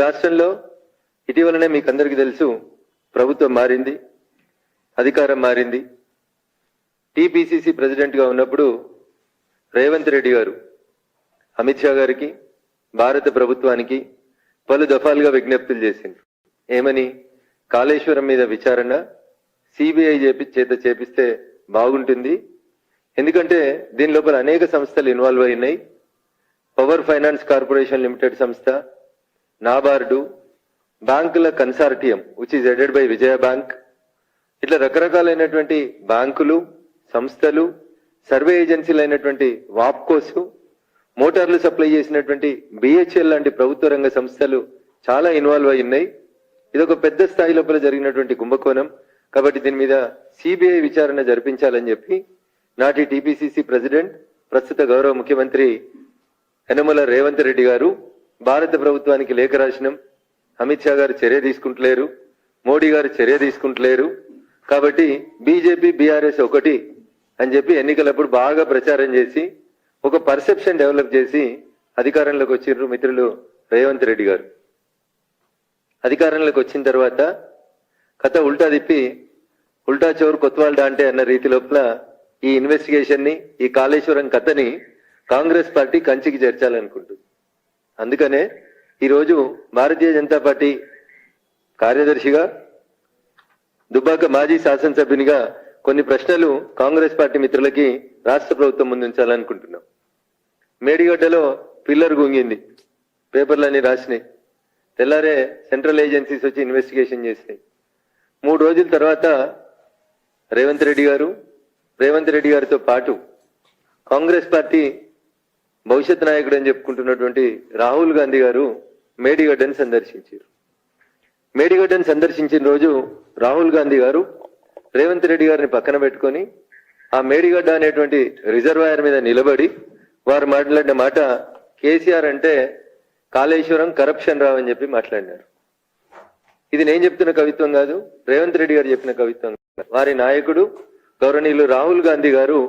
రాష్ట్రంలో ఇటీవలనే మీకు అందరికీ తెలుసు, ప్రభుత్వం మారింది, అధికారం మారింది. టీపీసీసీ ప్రెసిడెంట్ గా ఉన్నప్పుడు రేవంత్ రెడ్డి గారు అమిత్ షా గారికి, భారత ప్రభుత్వానికి పలు దఫాలుగా విజ్ఞప్తులు చేసింది. ఏమని? కాళేశ్వరం మీద విచారణ సిబిఐ చేత చేపిస్తే బాగుంటుంది, ఎందుకంటే దీని లోపల అనేక సంస్థలు ఇన్వాల్వ్ అయినాయి. పవర్ ఫైనాన్స్ కార్పొరేషన్ లిమిటెడ్ సంస్థ, నాబార్డు, బ్యాంకుల consortium which is headed by Vijaya bank, ఇట్లా రకరకాలైనటువంటి బ్యాంకులు, సంస్థలు, సర్వే ఏజెన్సీలు అయినటువంటి వాప్కోస్, మోటార్లు సప్లై చేసినటువంటి బిహెచ్ఎల్ లాంటి ప్రభుత్వ రంగ సంస్థలు చాలా ఇన్వాల్వ్ అయి ఉన్నాయి. ఇదొక పెద్ద స్థాయి లోపల జరిగినటువంటి కుంభకోణం. కాబట్టి దీని మీద సిబిఐ విచారణ జరిపించాలని చెప్పి నాటి టీపీసీసీ ప్రెసిడెంట్, ప్రస్తుత గౌరవ ముఖ్యమంత్రి యనమల రేవంత్ రెడ్డి గారు భారత ప్రభుత్వానికి లేఖ రాసినాం. అమిత్ షా గారు చర్య తీసుకుంటలేరు, మోడీ గారు చర్య తీసుకుంటలేరు, కాబట్టి బీజేపీ బీఆర్ఎస్ ఒకటి అని చెప్పి ఎన్నికలప్పుడు బాగా ప్రచారం చేసి ఒక పర్సెప్షన్ డెవలప్ చేసి అధికారంలోకి వచ్చిండ్రు మిత్రులు రేవంత్ రెడ్డి గారు. అధికారంలోకి వచ్చిన తర్వాత కథ ఉల్టా తిప్పి ఉల్టా చోరు కొత్వాల్డా అంటే అన్న రీతి లోపల ఈ ఇన్వెస్టిగేషన్ ని, ఈ కాళేశ్వరం కథని కాంగ్రెస్ పార్టీ కంచికి చేర్చాలనుకుంటుంది. అందుకనే ఈరోజు భారతీయ జనతా పార్టీ కార్యదర్శిగా, దుబ్బాక మాజీ శాసనసభ్యునిగా కొన్ని ప్రశ్నలు కాంగ్రెస్ పార్టీ మిత్రులకి రాష్ట్ర ప్రభుత్వం ముందుంచాలనుకుంటున్నాం. మేడిగడ్డలో పిల్లర్ గుంగింది, పేపర్లన్నీ రాసినాయి, తెల్లారే సెంట్రల్ ఏజెన్సీస్ వచ్చి ఇన్వెస్టిగేషన్ చేసినాయి. 3 రోజుల తర్వాత రేవంత్ రెడ్డి గారితో పాటు కాంగ్రెస్ పార్టీ భవిష్యత్ నాయకుడు అని చెప్పుకుంటున్నటువంటి రాహుల్ గాంధీ గారు మేడిగడ్డను సందర్శించారు. మేడిగడ్డను సందర్శించిన రోజు రాహుల్ గాంధీ గారు రేవంత్ రెడ్డి గారిని పక్కన పెట్టుకొని ఆ మేడిగడ్డ అనేటువంటి రిజర్వాయర్ మీద నిలబడి వారు మాట్లాడిన మాట, కేసీఆర్ అంటే కాళేశ్వరం కరప్షన్ రావు అని చెప్పి మాట్లాడినారు. ఇది నేను చెప్తున్న కవిత్వం కాదు, రేవంత్ రెడ్డి గారు చెప్పిన కవిత్వం. వారి నాయకుడు గౌరవనీయులు రాహుల్ గాంధీ గారు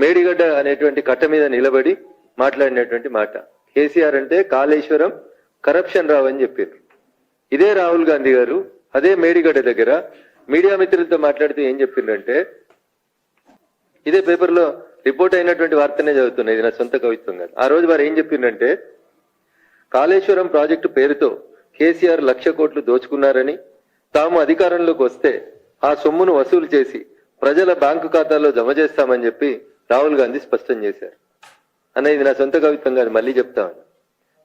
మేడిగడ్డ అనేటువంటి కట్ట మీద నిలబడి మాట్లాడినటువంటి మాట, కేసీఆర్ అంటే కాళేశ్వరం కరప్షన్ రావు అని చెప్పారు. ఇదే రాహుల్ గాంధీ గారు అదే మేడిగడ్డ దగ్గర మీడియా మిత్రులతో మాట్లాడుతూ ఏం చెప్పిందంటే, ఇదే పేపర్లో రిపోర్ట్ అయినటువంటి వార్తనే చదువుతున్నా, ఇది నా సొంత కవిత్వం కాదు. ఆ రోజు వారు ఏం చెప్పిందంటే, కాళేశ్వరం ప్రాజెక్టు పేరుతో కేసీఆర్ 1,00,000 కోట్లు దోచుకున్నారని, తాము అధికారంలోకి వస్తే ఆ సొమ్మును వసూలు చేసి ప్రజల బ్యాంకు ఖాతాల్లో జమ చేస్తామని చెప్పి రాహుల్ గాంధీ స్పష్టం చేశారు. అన్న ఇది నా సొంత కవిత్వం కాదు, మళ్ళీ చెప్తామని.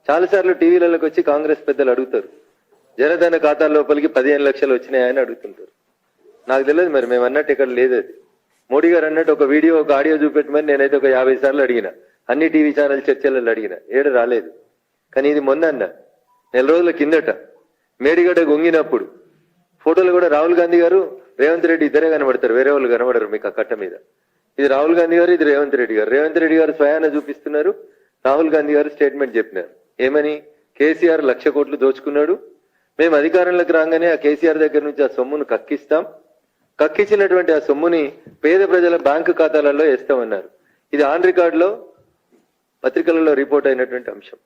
చాలాసార్లు టీవీలలోకి వచ్చి కాంగ్రెస్ పెద్దలు అడుగుతారు, జనధన ఖాతాల లోపలికి 15 లక్షలు వచ్చినాయని అడుగుతుంటారు. నాకు తెలియదు మరి, మేము అన్నట్టు ఇక్కడ లేదు. అది మోడీ గారు అన్నట్టు ఒక వీడియో, ఒక ఆడియో చూపెట్టమని నేనైతే ఒక 50 సార్లు అడిగిన, అన్ని టీవీ ఛానల్ చర్చలలో అడిగిన, ఏడు రాలేదు. కానీ ఇది మొన్న అన్న, 4 రోజుల కిందట మేడిగడ్డ గొంగినప్పుడు ఫోటోలు కూడా రాహుల్ గాంధీ గారు, రేవంత్ రెడ్డి ఇద్దరే కనబడతారు, వేరే వాళ్ళు కనబడరు మీకు ఆ కట్ట మీద. ఇది రాహుల్ గాంధీ గారు, ఇది రేవంత్ రెడ్డి గారు. రేవంత్ రెడ్డి గారు స్వయాన చూపిస్తున్నారు, రాహుల్ గాంధీ గారు స్టేట్మెంట్ చెప్పినారు. ఏమని? కేసీఆర్ 1,00,000 కోట్లు దోచుకున్నాడు, మేము అధికారంలోకి రాగానే ఆ కేసీఆర్ దగ్గర నుంచి ఆ సొమ్మును కక్కిస్తాం, కక్కించినటువంటి ఆ సొమ్ముని పేద ప్రజల బ్యాంకు ఖాతాలలో వేస్తామన్నారు. ఇది ఆన్ రికార్డులో పత్రికలలో రిపోర్ట్ అయినటువంటి అంశం.